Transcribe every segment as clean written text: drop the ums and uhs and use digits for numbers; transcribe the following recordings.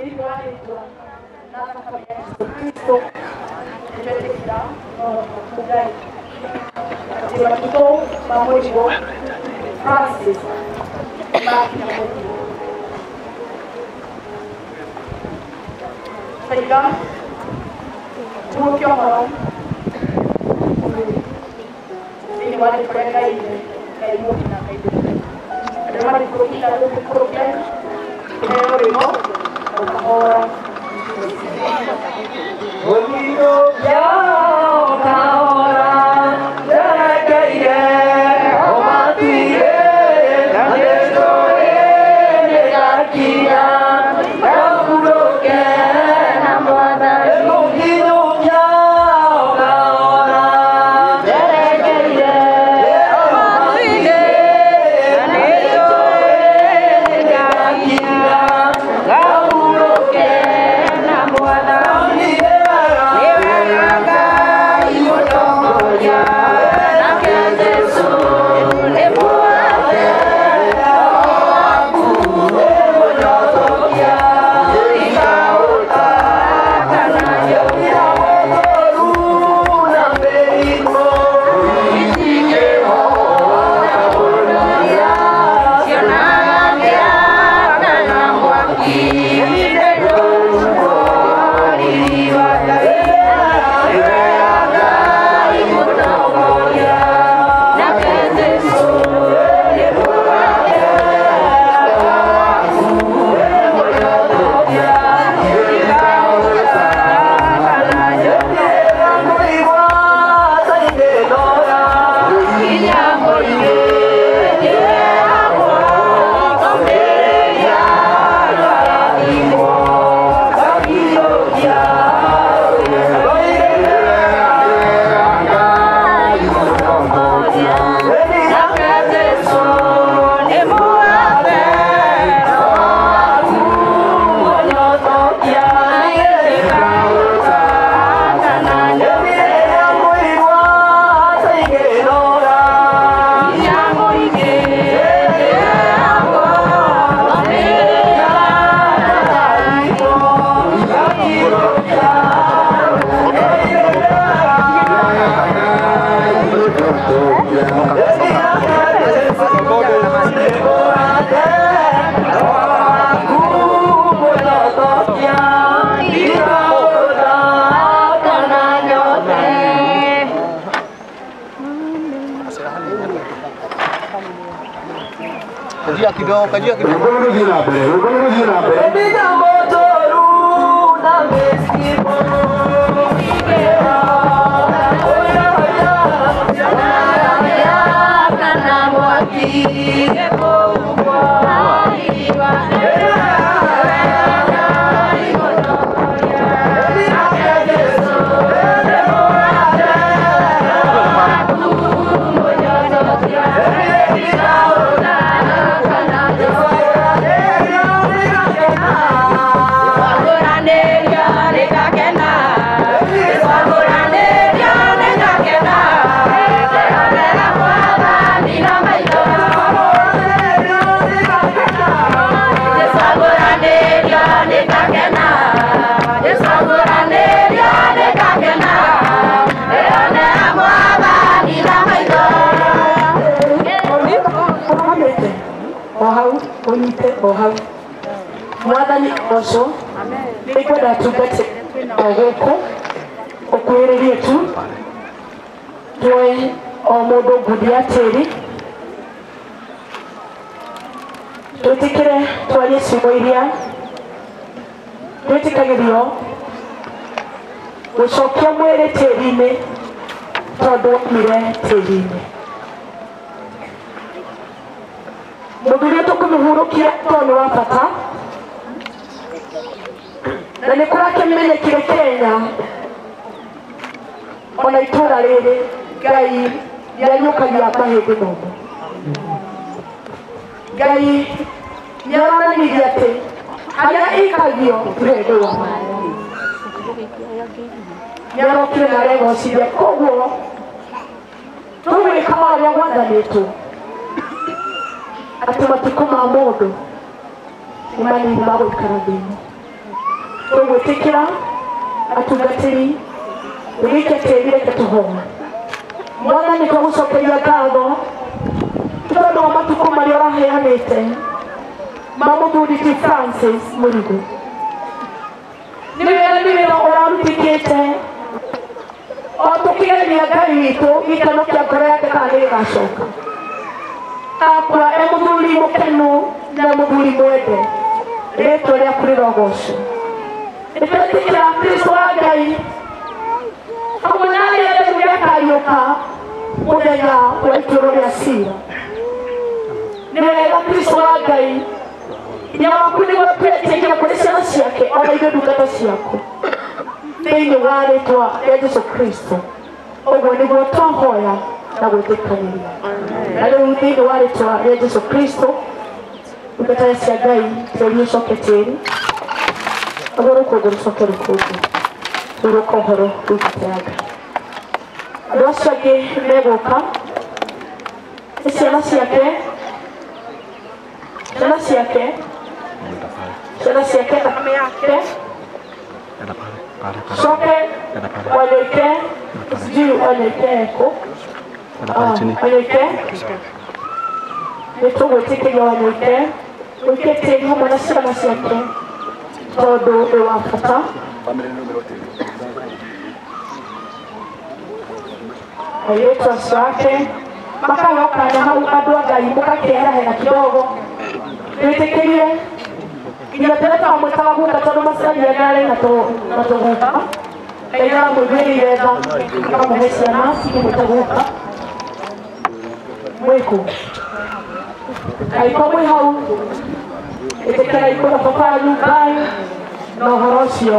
ilikuwa na familia Kristo imetekila kugai katika kito pamoja Francis sehingga mungkin orang ini wajib mereka ini kayak mungkin kayak itu ada mana kita ada problem orang orang Kajia kidogo. Mwathani oco nikwenda tungate guku ukwiririe tu twoi o mundu nguthi ya tiri twitikire twarie ciugo iria twitikagirio gucokia mwiri tiri-ini tondu umire tiri-ini muthuri tukumuhurukia tondu wa bata na nä kå rakemenyekire Kenya ona itura rĩrĩ Ngai nĩanyũkagia mahĩndĩ nomũ. Ngai nĩaronanirie atĩ harĩa ikagio wendo wa nĩarokire na aregociria koguo tũgwĩka marĩa gwathanĩtwo atĩ matukũ ma mũndũ nĩ manini ma gũikara thĩ-inĩ tugwitikira atugatiri wiketebire ketuhoma mwana nitugucokeria ngatho tondu wa matuko maria uraheanite ma Muthuri ti Francis Murigo ni wira urarutikite o tukigeria Ngai witu gikeno kia ngoro yake kana gigacoka akwa Muthuri mukenu na Muthuri mwende rĩtwa rĩaku rĩrogocwo nĩtwĩtĩkĩra Kristo wa Ngai hamwe na arĩa atheru makariũka mũthenya wa ituĩro rĩa cira nĩ wega Kristo wa Ngai hinya waku nĩguo twĩtĩkia kũrĩ ciana ciake ona ithuĩ ndungata ciaku thĩinĩ wa rĩtwa rĩa Jesũ Kristo ũguo nĩguo twahoya na gwĩtĩkanĩria na rĩu thĩinĩ wa rĩtwa rĩa Jesũ Kristo ndungata cia Ngai tĩri ũcoke tĩri agora rũkũngũ rũcoke rũkũngũ rĩu rũkohoro rũgĩteanga andũ acio angĩ megũka nĩ ciana ciake thakame yake coke wanyoike sijui wanyoike eko wanyoike nĩtũgwĩtĩkĩria wanyoike ũike tĩri hamwe na ciana ciake tondũ nĩ wa bata airĩtu acio ake makagokanya hau andũ a Ngai mũgakĩerahera kidogo twĩtĩkĩrie nginya tũreka mwĩtaga guka tondũ maciarire nĩarĩ na tũguka Ngai aramũiguĩrĩire tha akamũhe ciana cikĩmwĩte guka mwĩkũ Ngai mwĩ hau ĩtĩkĩrai kũna baba wanyu Ngai na ũhoro ũcio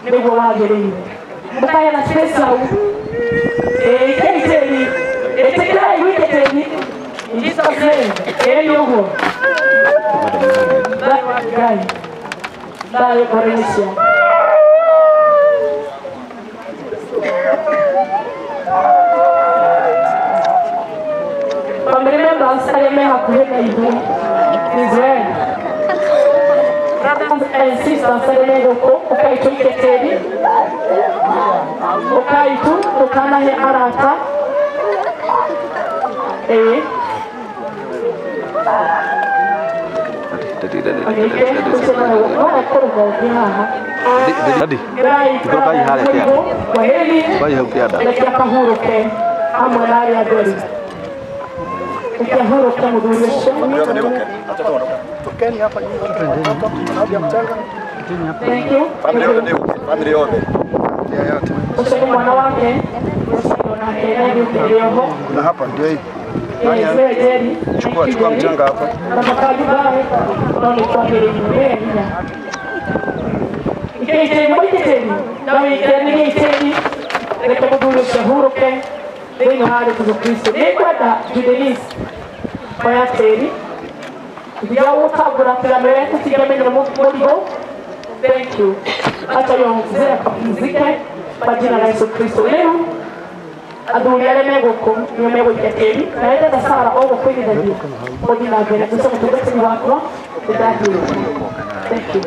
nĩguo wagĩrĩire mũkaya na space hau ĩkĩitĩri ĩtĩkĩrai gwĩkĩtĩri Jesus name nĩ ũguo Ngai thayũ ngoro-inĩ ciao family members arĩa me hakuhĩ na ithuĩ Israel brothers and sisters arĩa me gũkũ ũkai tũike tĩri ũkai tu tũkanahe arata reke akahurũke hamwe na arĩa atheri reke ahurũke mũthuri ũcio thank you family yothe ucio nĩ mwana wake nake nĩagĩũkĩrĩoho na hapa ndio hii chukua mchanga hapa reke mũthuri ũcio ahurũke thĩinĩ wa Jesũ Kristo nĩngwenda Judenis oya tĩri ndia gũtambũra kĩrame wetu tigamenya mũrigo thank you acha yo mzee akapumzike kwa jina la Yesu Kristo leo athuri arĩa me gũkũ nĩo megũikia tĩri na wenda Sara o gũkwĩgithagia mũthiĩ na mbere nĩcio mũtungatĩri wakwa nĩndathiĩ thank you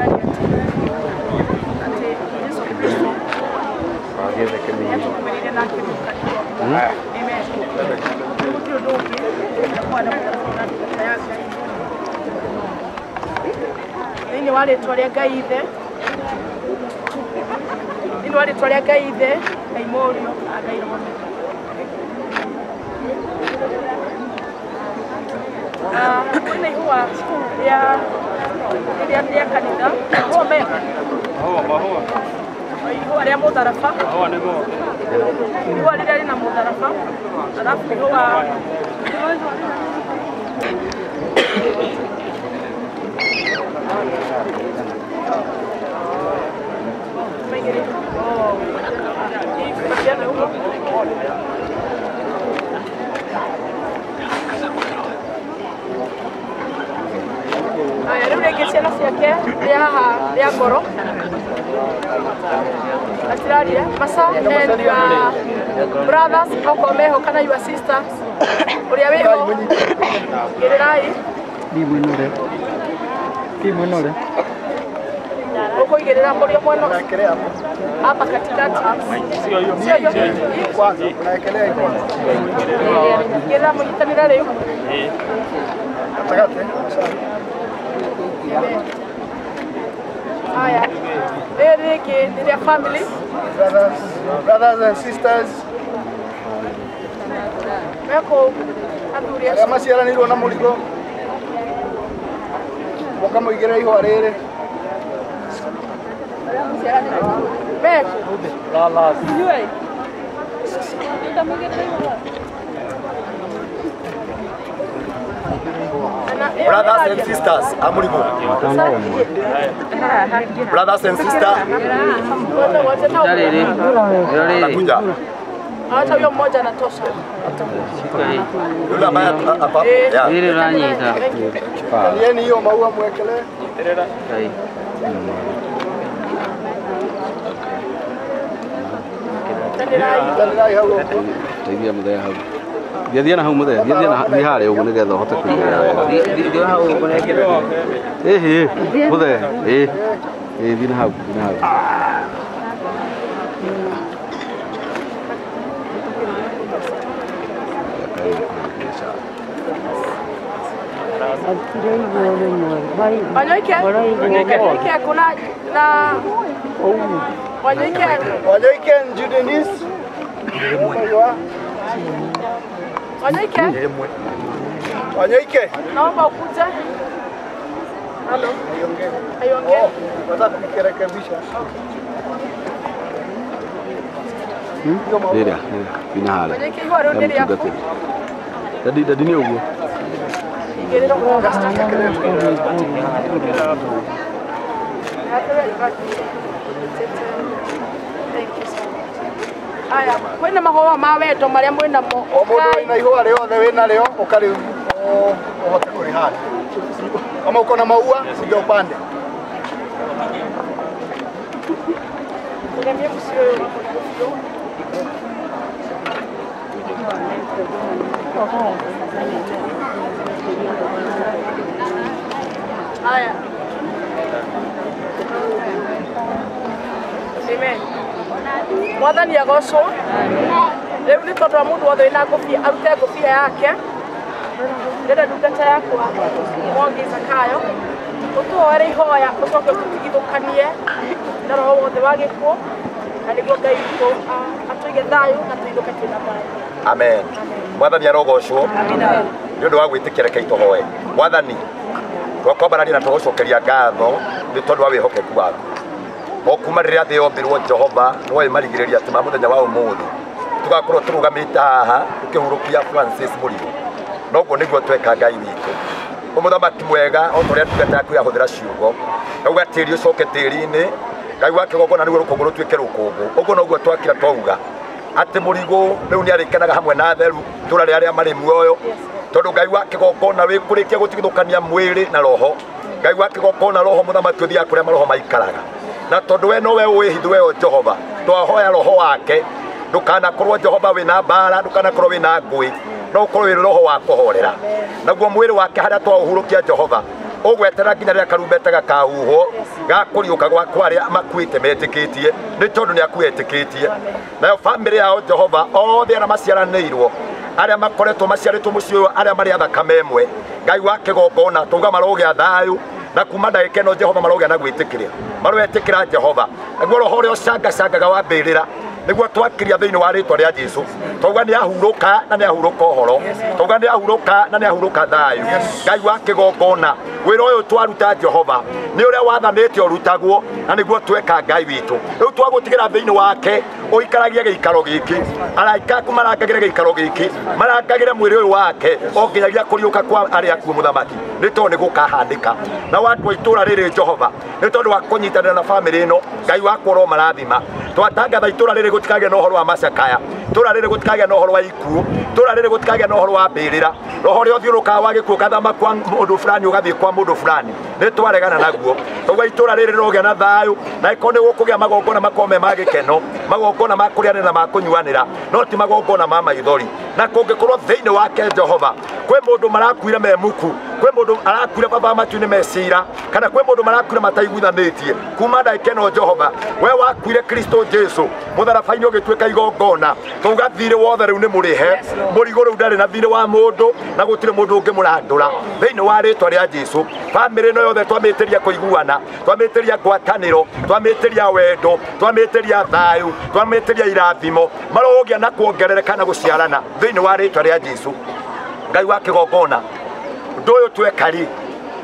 Ini wale twalia gaithe. Ini wale twalia gaithe. Kaimorio agairo. Kuna huwa ya kanitha. Huwa mema. Huwa ya mudarafa. Huwa nemo. Huwa lile na mudarafa. Alafu huwa ciana ciake ria haha ria ngoro atiraria Masa and your brothers okomeho kana your sisters uria wiho girirai Dimwenore ukoigirira murio mweno hapa katikati sio hiyo kwanza unaekelea iko girirai munyitanira riu katikati Aya, their family, brothers and sisters. Meko, Anduria. Kama siara nilo na muligo. Wakamo igera iho arere. Meko. La. Yue. Brothers and sisters, Amurigo. Brothers and sisters. Nakuja. Hata huyo mmoja anatosha. Yule ambaye hapa. Ile ranyita. Yeni hiyo maua mwekele. Tanirai hapo. Taidia mudaya hapo. Dia na hau muthe dia na ni hare ugu ni getha hote kuigera wega dia hau ugu ni getha muthe dia na hau Wanyoike kuna na Wanyoike Judenis Wanyoike. Naomba ukuje. Halo. Ayonge. Nataka kukirekebisha. Ndio. Bina hala. Wanyoike hiyo ndio yako. Dadi ni ugo. Igerero kwa gasta kile. Aya, kwena mahoa maweto maria mwena mo. Omundu ina ihua leo the wina leo ukari uhote kurihana. Kama uko na maua sija upande. Ngamia msio. Aya. Amen. Mwathani agocwo. Riu ni tondu wa mundu wothe wina ngobia arute ngobia yake. Ndenda ndungata yakwa Mwangi Zakayo utuore ihoya ucoke tutigithukanie na roho wothe wa gikuo na niguo Ngai witũ atuige thayu na tuinuke twina thayũ. Amen. Mwathani arogocwo. Amina. Ni undu wa gwitikira reke ituhoe. Mwathani twakwambarania na tugucokeria ngatho ni tondu wa wihokeku waku. Okuma rĩrĩa thĩ yombirwo Jehova nĩwe marigĩrĩria atĩ ma mũthenya wa ũmũthĩ tugakorwo tũrũgamĩte haha tukĩhurukia Francis Mũrigo. Noguo nĩguo tweka Ngai witũ. Mũthamaki mwega o ũrĩa tugata yaku yahũthĩra ciugo auga tĩri ũcoke tĩri-inĩ Ngai wa kĩgongona nĩguo rũkũngũ rũtuĩke rũkũngũ. Ũguo noguo twakira twauga atĩ Mũrigo rĩu nĩ arĩkenaga hamwe na theru tũra arĩa marĩ muoyo tondũ Ngai wa kĩgongona wĩkũrĩkia gũtigithũkania mwĩrĩ na roho. Ngai wa kĩgongona roho mũthamaki ũthiaga kũrĩa maroho maikaraga. Na tondu we no we wihithwe o Jehova twahoya roho wake ndukanakorwo Jehova wina mbara ndukanakorwo wina ngui no ukorwo wi roho wa kuhorera naguo mwiri wake haria twauhurukia Jehova ogwetera nginya rĩa karumbeta gakahuho gakũriũka gwakwa arĩa makuĩte metĩkĩtie nĩ tondũ nĩ akuĩtĩkĩtie. Nayo bamĩrĩ yao Jehova othe arĩa maciaranĩirwo arĩa makoretwo maciarĩtwo mũciĩ ũyũ arĩa marĩ a thakame ĩmwe, Ngai wa kĩgongona tauga marogĩa thayũ na kuma ndagĩka ĩno Jehova marogĩa na gwĩtĩkĩria, maroetĩkĩra Jehova, naguo roho ũrĩa ũcangacangaga wa mbĩrĩra nĩguo twakiria thĩinĩ wa rĩtwa rĩa Jesũ, tauga nĩ ahurũka na nĩ ahurũka ũhoro, tauga nĩ ahurũka na nĩ ahurũka thayũ. Ngai wa kĩgongona wĩra ũyũ twaruta Jehova nĩ ũrĩa wathanĩte ũrutagwo na nĩguo tweka Ngai witũ, rĩu twagũtigĩra thĩinĩ wake ũikaragie gĩikaro gĩkĩ, araika aku marangagĩre gĩikaro gĩkĩ, marangagĩre mwĩrĩ ũyũ wake o nginyagia kũriũka kwa arĩa akuũ mũthamaki, nĩ tondũ nĩ gũkahandĩka na watu wa itũũra rĩrĩ Jehova nĩ tondũ wa kũnyitanĩra na bamĩrĩ ĩno. Ngai wakwa oro marathima, twatangatha itũũra rĩrĩ gũtikagĩa na ũhoro wa macakaya, itũũra rĩrĩ gũtikagĩa na ũhoro wa ikuũ, itũũra rĩrĩ gũtikagĩa na ũhoro wa mbĩrĩra, roho ũrĩa ũthiũrũkaga wa gĩkuũ ũgathama kwa mũndũ fulani ũgathiĩ kwa mũndũ fulani, nĩ twaregana naguo. Tauga itũũra rĩrĩ rĩrogĩa na thayũ, na ĩkorwo nĩ gũkũgĩa magongona makome ma gĩkeno, magongona ma kũrĩanĩra na ma kũnyuanĩra, no ti magongona ma maithori. Na kũngĩkorwo thĩinĩ wake Jehova kwĩ mũndũ marakuire me muku, kwĩ mũndũ arakuire baba matu-inĩ mecira, kana kwĩ mũndũ marakuire mataiguithanĩtie, kuma ndagĩka ĩno Jehova we wakuire Kristo Jesũ mũtharaba-inĩ ũgĩtuĩka igongona, tauga thirĩ wothe rĩu nĩ mũrĩhe, mũrigo rĩu ndarĩ na thirĩ wa mũndũ na gũtirĩ mũndũ ũngĩmũrandũra thĩinĩ wa rĩtwa rĩa Jesũ. Bamĩrĩ ĩno yothe twamĩtĩria kũiguana, twamĩtĩria ngwatanĩro, twamĩtĩria wendo, twamĩtĩria thayũ, twamĩtĩria irathimo, marogĩa na kuongerereka na gũciarana thĩinĩ wa rĩtwa rĩa Jesũ. Ngai wa kĩgongona ũndũ ũyũ tweka-rĩ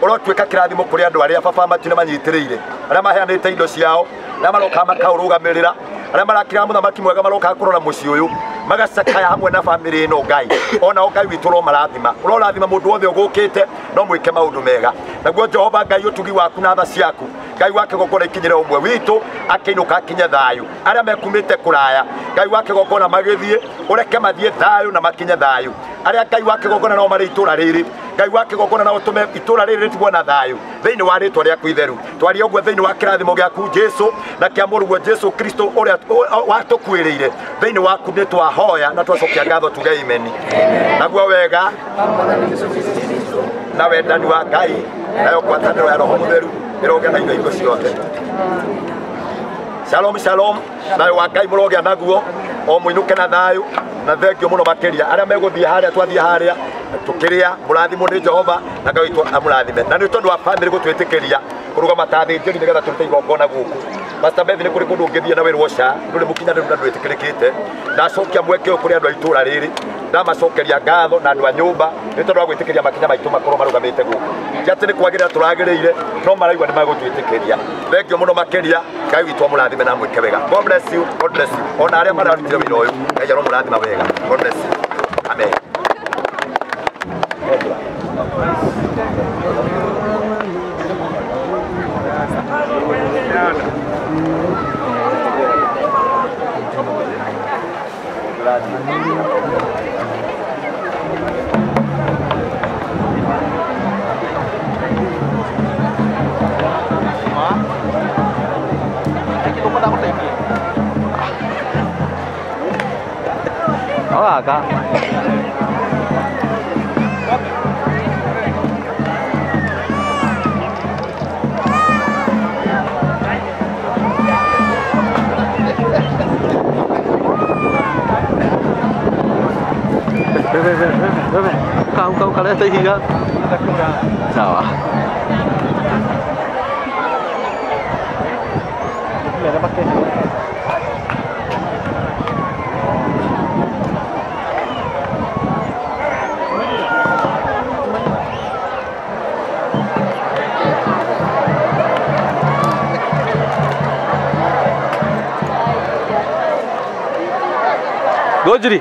ũrotuĩka kĩrathimo kũrĩ andũ arĩa baba matu nĩ manyitĩrĩire, arĩa maheanĩte indo ciao, arĩa maroka makaũrũgamĩrĩra, arĩa marakĩra mũthamaki mwega maroka kũrora mũciĩ ũyũ magacakaya hamwe na bamĩrĩ ĩno. Ngai onao Ngai witũ ũromarathima, ũrorathima mũndũ wothe ũgũkĩte no mwĩke maũndũ mega, naguo Jehova Ngai ũtugi waku na tha ciaku, Ngai wa kĩgongona ikinyĩre ũmwe witũ akĩinũka akinye thayũ, arĩa mekumĩte kũraya Ngai wa kĩgongona magĩthiĩ ũreke mathiĩ thayũ na makinye thayũ, arĩa Ngai wa kĩgongona nao marĩ itũũra rĩrĩ, Ngai wa kĩgongona na ũtũme itũũra rĩrĩ rĩtigwo na thayũ thĩinĩ wa rĩtwa rĩaku itheru. Twaria ũguo thĩinĩ wa kĩrathimo gĩaku Jesũ na kĩa mũrũguo Jesũ Kristo ũrĩa watũkuĩrĩire thĩinĩ waku nĩ twahoya na twacokia ngatho tuge imeni. Naguo wega na wendani wa Ngai nayo ngwatanĩro ya Roho Mũtheru ĩrogĩa na indo ciothe. Shalom shalom, nayo wa Ngai mũrogĩa naguo o mũinũke na thayũ na thengio mũno makĩria. Arĩa megũthiĩ harĩa twathiĩ harĩa tũkĩrĩa mũrathimwo nĩ Jehova na Ngai witũ amũrathime, na nĩ tondũ wa bamĩrĩ gũtwĩtĩkĩria kũrũgama ta thĩnjĩri nĩgetha tũrute igongona gũkũ. Pastor Beth nĩ kũrĩ kũndũ ũngĩthiĩ na wĩra ũca ndũrĩ mũkinyanĩru na ndwĩtĩkĩrĩkĩte, ndacokia mweke ũyũ kũrĩ andũ a itũũra rĩrĩ, ndamacokeria ngatho na andũ a nyũmba nĩ tondũ wa gwĩtĩkĩria makinya maitũ makorwo marũgamĩte gũkũ, ti atĩ nĩ kwagĩrĩra tũragĩrĩire no maraigua nĩ magũtwĩtĩkĩria. Thengio mũno makĩria, Ngai witũ amũrathime na mwĩke wega. God bless you, God bless you. Ona arĩa mararutire wĩra ũyũ Ngai aromũrathima wega. God bless you. Amen. Đó Kak. Bebe, kau kalian tadi kan? Sawa. Ini ada pakai. Gojri.